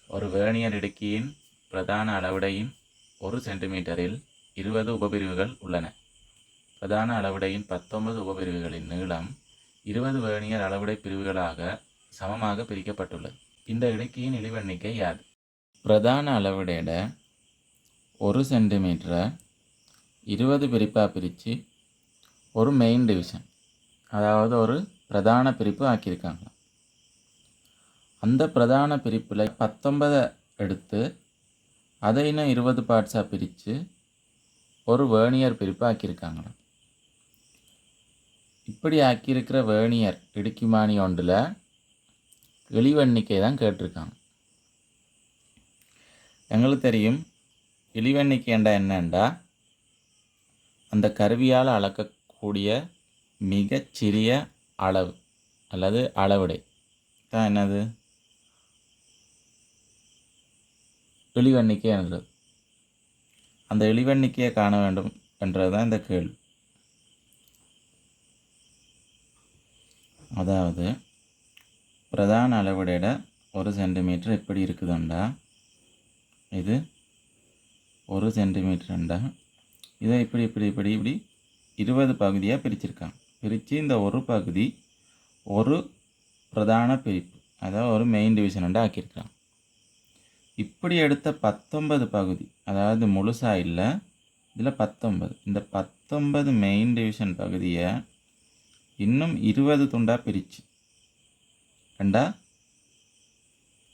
ஒரு வேர்னியர் இடுக்கியின் பிரதான அளவுடையின் 1 சென்டிமீட்டரில் 20 உபபிரிவுகள் உள்ளன. பிரதான அளவுடையின் 19 உபபிரிவுகளின் நீளம் 20 வேர்னியர் அளவுடை பிரிவுகளாக சமமாக பிரிக்கப்பட்டுள்ளது. இந்த இடுக்கியின் இழிவெண்ணிக்கை யாது? பிரதான அளவுடையிட 1 சென்டிமீட்டரை 20 பிரிப்பாக பிரித்து ஒரு மெயின் டிவிஷன், அதாவது ஒரு பிரதான பிரிப்பு ஆக்கியிருக்காங்க. அந்த பிரதான பிரிப்பில் 19 எடுத்து அதை இன்னும் 20 பார்ட்ஸாக பிரித்து ஒரு வேர்னியர் பிரிப்பு ஆக்கியிருக்காங்க. இப்படி ஆக்கியிருக்கிற வேர்னியர் இடுக்கிமானி ஒன்றில் இழிவெண்ணிக்கை தான் கேட்டிருக்காங்க. எங்களுக்கு தெரியும் இழிவெண்ணிக்கை என்னென்றா அந்த கருவியால் அளக்கக்கூடிய மிகச்சிறிய அளவு அல்லது அளவுடை தான் என்னது இழிவெண்ணிக்கை என்றது. அந்த இழிவெண்ணிக்கையை காண வேண்டும் என்றது தான் இந்த கேள்வி. அதாவது பிரதான அளவுடையிட 1 சென்டிமீட்டர் எப்படி இருக்குதுண்டா, இது 1 சென்டிமீட்டர்ண்டா இதை இப்படி இப்படி இப்படி இப்படி 20 பகுதியாக பிரிச்சிருக்காங்க. பிரித்து இந்த ஒரு பகுதி ஒரு பிரதான பிரிப்பு, அதாவது ஒரு மெயின் டிவிஷன் ஆக்கியிருக்காங்க. இப்படி எடுத்த 19 பகுதி, அதாவது முழுசாக இல்லை, இதில் 19, இந்த 19 மெயின் டிவிஷன் பகுதியை இன்னும் 20 துண்டாக பிரித்து ரெண்டா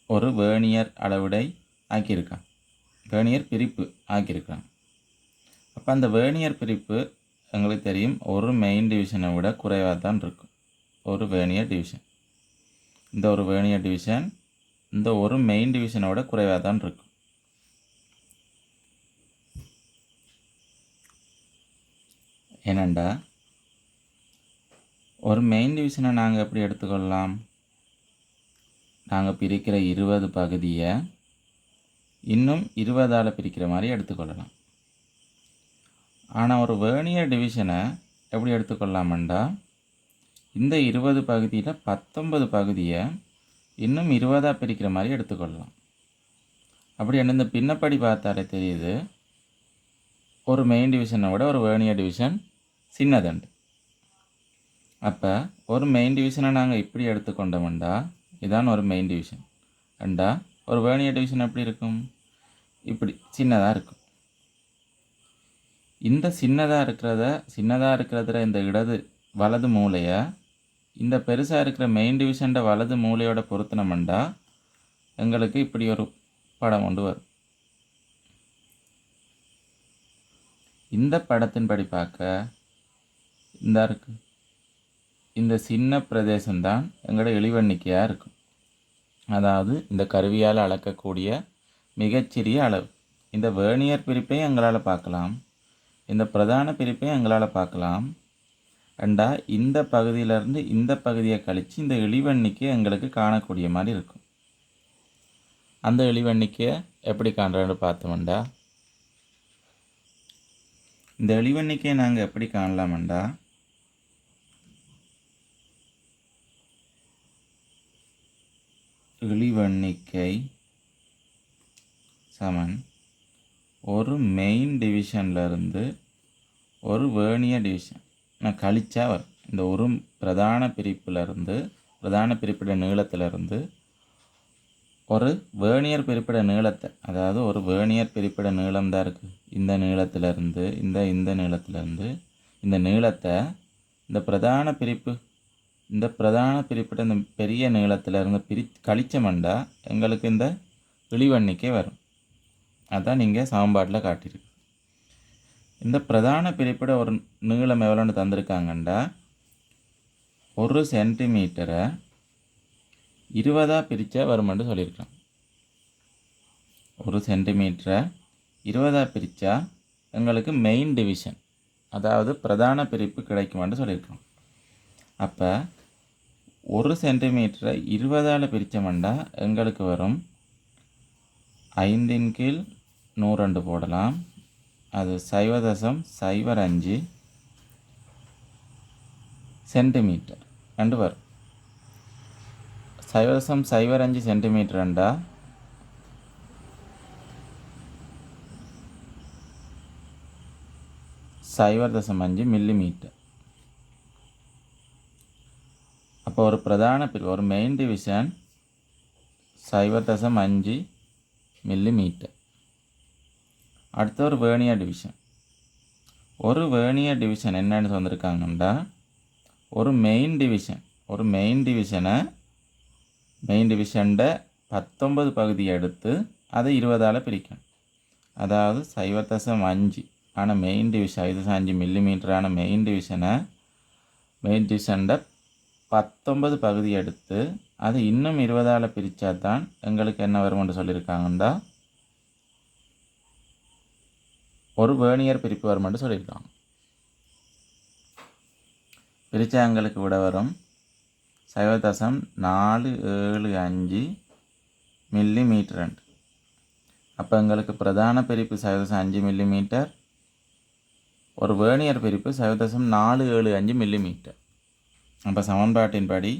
ஒரு வேர்னியர் அளவுடை ஆக்கியிருக்கான், வேர்னியர் பிரிப்பு ஆக்கியிருக்கான். அப்போ அந்த வேர்னியர் பிரிப்பு எங்களுக்கு தெரியும் ஒரு மெயின் டிவிஷனை விட குறைவாக தான் இருக்கும். ஒரு வேர்னியர் டிவிஷன், இந்த ஒரு வேர்னியர் டிவிஷன் இந்த ஒரு மெயின் டிவிஷனோட குறைவாக தான் இருக்கும். ஏனண்டா ஒரு மெயின் டிவிஷனை நாங்கள் எப்படி எடுத்துக்கொள்ளலாம், நாங்கள் பிரிக்கிற 20 பகுதியை இன்னும் 20ஆல் பிரிக்கிற மாதிரி எடுத்துக்கொள்ளலாம். ஆனால் ஒரு வேர்னியர் டிவிஷனை எப்படி எடுத்துக்கொள்ளலாமண்டா இந்த 20 பகுதியில் 19 பகுதியை இன்னும் 20ஆக பிரிக்கிற மாதிரி எடுத்துக்கொள்ளலாம். அப்படி இந்த பின்னப்படி பார்த்தாலே தெரியுது ஒரு மெயின் டிவிஷனை விட ஒரு வேர்னியர் டிவிஷன் சின்னதுண்டு. அப்போ ஒரு மெயின் டிவிஷனை நாங்கள் இப்படி எடுத்துக்கொண்டோம்டா இதான் ஒரு மெயின் டிவிஷன் ரெண்டா, ஒரு வேர்னியர் டிவிஷன் எப்படி இருக்கும், இப்படி சின்னதாக இருக்கும். இந்த சின்னதாக இருக்கிறதுல இந்த வலது மூலையை இந்த பெருசாக இருக்கிற மெயின் டிவிஷன் வலது மூலையோட பொருத்தினோம்டா எங்களுக்கு இப்படி ஒரு படம் கொண்டு வரும். இந்த படத்தின்படி பார்க்க இந்த சின்ன பிரதேசம்தான் எங்களோட இழிவெண்ணிக்கையாக இருக்கும். அதாவது இந்த கருவியால் அளக்கக்கூடிய மிகச்சிறிய அளவு. இந்த வேர்னியர் பிரிப்பையும் எங்களால் பார்க்கலாம், இந்த பிரதான பிரிப்பையும் எங்களால் பார்க்கலாம். ரெண்டா இந்த பகுதியிலேருந்து இந்த பகுதியை கழித்து இந்த இழிவெண்ணிக்கையை எங்களுக்கு காணக்கூடிய மாதிரி இருக்கும். அந்த இழிவெண்ணிக்கையை எப்படி காண்றோன்னு பார்த்தோம்டா, இந்த இழிவெண்ணிக்கையை நாங்கள் எப்படி காணலாமண்டா இழிவெண்ணிக்கை சமன் ஒரு மெயின் டிவிஷன்லேருந்து ஒரு வேர்னியர் டிவிஷன் நான் கழிச்சா வரும். இந்த ஒரு பிரதான பிரிப்பிட நீளத்திலிருந்து ஒரு வேர்னியர் பிரிப்பிட நீளத்தை, அதாவது ஒரு வேர்னியர் பிரிப்பிட நீளம் தான் இருக்குது, இந்த நீளத்திலிருந்து இந்த நீளத்திலிருந்து இந்த நீளத்தை இந்த பிரதான பிரிப்பிட இந்த பெரிய நீளத்திலிருந்து கழிச்சமண்டா எங்களுக்கு இந்த இழிவெண்ணிக்கை வரும். அதான் நீங்கள் சமன்பாட்டில் காட்டியிருக்கு. இந்த பிரதான பிரிப்பிட ஒரு நீளம் எவ்வளோன்னு தந்திருக்காங்கண்டா 1 சென்டிமீட்டரை 20ஆக பிரித்தா வருமென்று சொல்லியிருக்காங்க. 1 சென்டிமீட்டரை 20ஆக பிரித்தா எங்களுக்கு மெயின் டிவிஷன், அதாவது பிரதான பிரிப்பு கிடைக்குமென்று சொல்லியிருக்காங்க. அப்போ 1 சென்டிமீட்டரை 20ஆல் பிரித்தோம்னா எங்களுக்கு வரும் 5/102 போடலாம், அது 0.05 சென்டிமீட்டர் வரும். 0.05 சென்டிமீட்டர் 0.5 மில்லிமீட்டர். அப்போ ஒரு பிரதான பிரிவு, ஒரு மெயின் டிவிஷன் 0.5 மில்லிமீட்டர். அடுத்து ஒரு வேர்னியர் டிவிஷன். ஒரு வேர்னியர் டிவிஷன் என்னன்னு வந்திருக்காங்கன்னா, ஒரு மெயின் டிவிஷனை மெயின் டிவிஷன்ட 19 பகுதியை எடுத்து அதை 20ஆல் பிரிக்கணும். அதாவது 0.5 ஆன மெயின் டிவிஷன் 5 மில்லிமீட்டரான மெயின் டிவிஷன்ட 19 பகுதி எடுத்து அது இன்னும் 20ஆல் பிரித்தா தான் எங்களுக்கு என்ன வரும்னு சொல்லியிருக்காங்கன்னா, ஒரு வேர்னியர் பிரிப்பு வரும்னு சொல்லியிருக்காங்க. பிரித்தா எங்களுக்கு விட வரும் 0.475 மில்லிமீட்டர். அப்போ எங்களுக்கு பிரதான பிரிப்பு 0.5 மில்லிமீட்டர், ஒரு வேர்னியர் பிரிப்பு 0.475 மில்லிமீட்டர். அப்போ சமன்பாட்டின்படி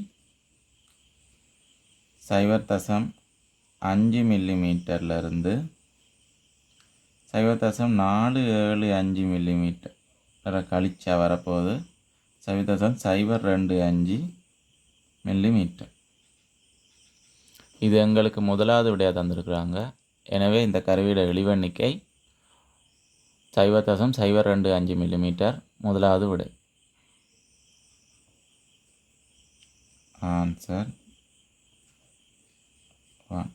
0.5 மில்லிமீட்டர்லேருந்து 0.475 மில்லிமீட்டர் கழிச்சா வரப்போகுது 0.025 மில்லிமீட்டர். இது எங்களுக்கு முதலாவது விடையாக தந்திருக்கிறாங்க. எனவே இந்த கருவியோட இழிவெண்ணிக்கை 0.025 மில்லிமீட்டர் முதலாவது விடை. ஆன்சர் 1.